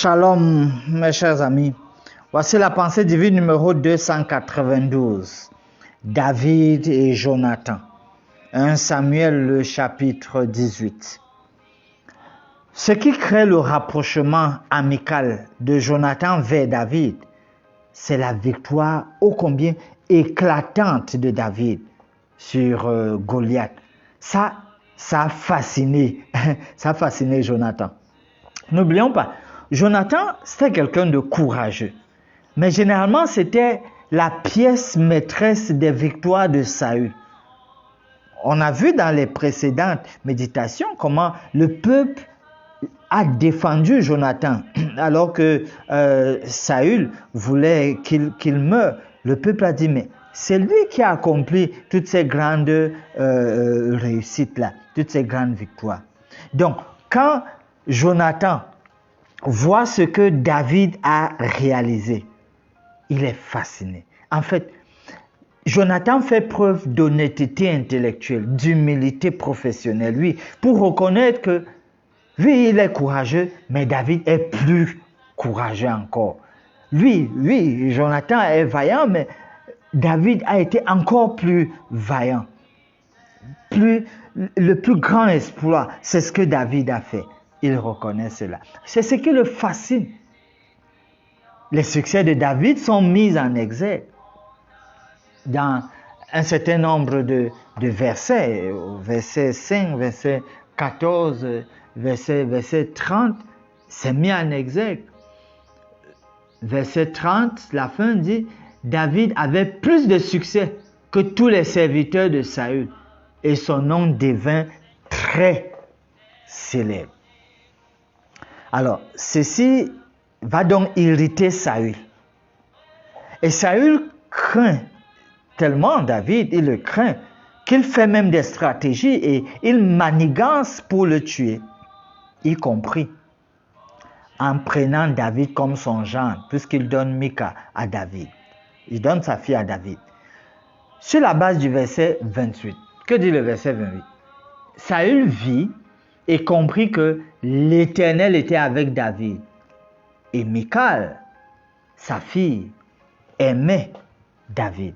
Shalom, mes chers amis. Voici la pensée divine numéro 292. David et Jonathan. 1 Samuel, le chapitre 18. Ce qui crée le rapprochement amical de Jonathan vers David, c'est la victoire ô combien éclatante de David sur Goliath. Ça a fasciné, ça a fasciné Jonathan. N'oublions pas, Jonathan, c'était quelqu'un de courageux. Mais généralement, c'était la pièce maîtresse des victoires de Saül. On a vu dans les précédentes méditations comment le peuple a défendu Jonathan alors que Saül voulait qu'il meure. Le peuple a dit, mais c'est lui qui a accompli toutes ces grandes réussites-là, toutes ces grandes victoires. Donc, quand Jonathan voit ce que David a réalisé, il est fasciné. En fait, Jonathan fait preuve d'honnêteté intellectuelle, d'humilité professionnelle, lui, pour reconnaître que lui, il est courageux, mais David est plus courageux encore. Lui, Jonathan est vaillant, mais David a été encore plus vaillant. Le plus grand exploit, c'est ce que David a fait. Il reconnaît cela. C'est ce qui le fascine. Les succès de David sont mis en exergue dans un certain nombre de versets, verset 5, verset 14, verset 30, c'est mis en exergue. Verset 30, la fin dit, David avait plus de succès que tous les serviteurs de Saül et son nom devint très célèbre. Alors, ceci va donc irriter Saül. Et Saül craint tellement David, il le craint, qu'il fait même des stratégies et il manigance pour le tuer, y compris en prenant David comme son gendre, puisqu'il donne Mika à David. Il donne sa fille à David. Sur la base du verset 28, que dit le verset 28? Saül vit et comprit que l'Éternel était avec David. Et Michal, sa fille, aimait David.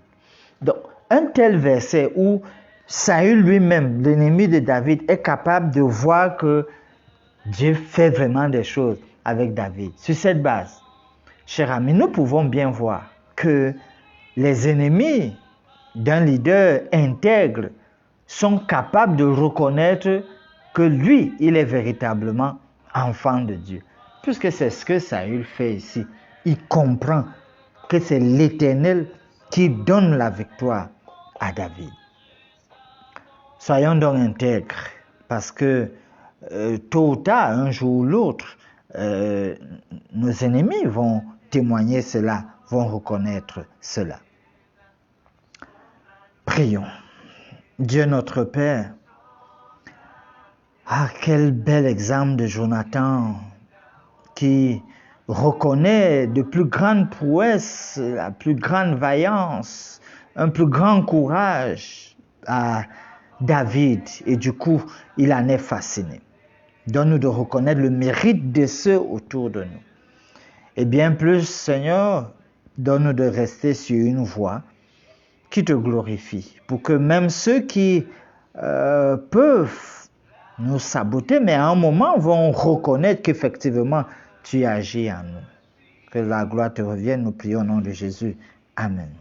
Donc, un tel verset où Saül lui-même, l'ennemi de David, est capable de voir que Dieu fait vraiment des choses avec David. Sur cette base, chers amis, nous pouvons bien voir que les ennemis d'un leader intègre sont capables de reconnaître que lui, il est véritablement enfant de Dieu. Puisque c'est ce que Saül fait ici. Il comprend que c'est l'Éternel qui donne la victoire à David. Soyons donc intègres, parce que tôt ou tard, un jour ou l'autre, nos ennemis vont témoigner cela, vont reconnaître cela. Prions. Dieu notre Père, ah, quel bel exemple de Jonathan qui reconnaît de plus grandes prouesses, la plus grande vaillance, un plus grand courage à David. Et du coup, il en est fasciné. Donne-nous de reconnaître le mérite de ceux autour de nous. Et bien plus, Seigneur, donne-nous de rester sur une voie qui te glorifie, pour que même ceux qui peuvent nous saboter, mais à un moment vont reconnaître qu'effectivement tu agis en nous. Que la gloire te revienne, nous prions au nom de Jésus. Amen.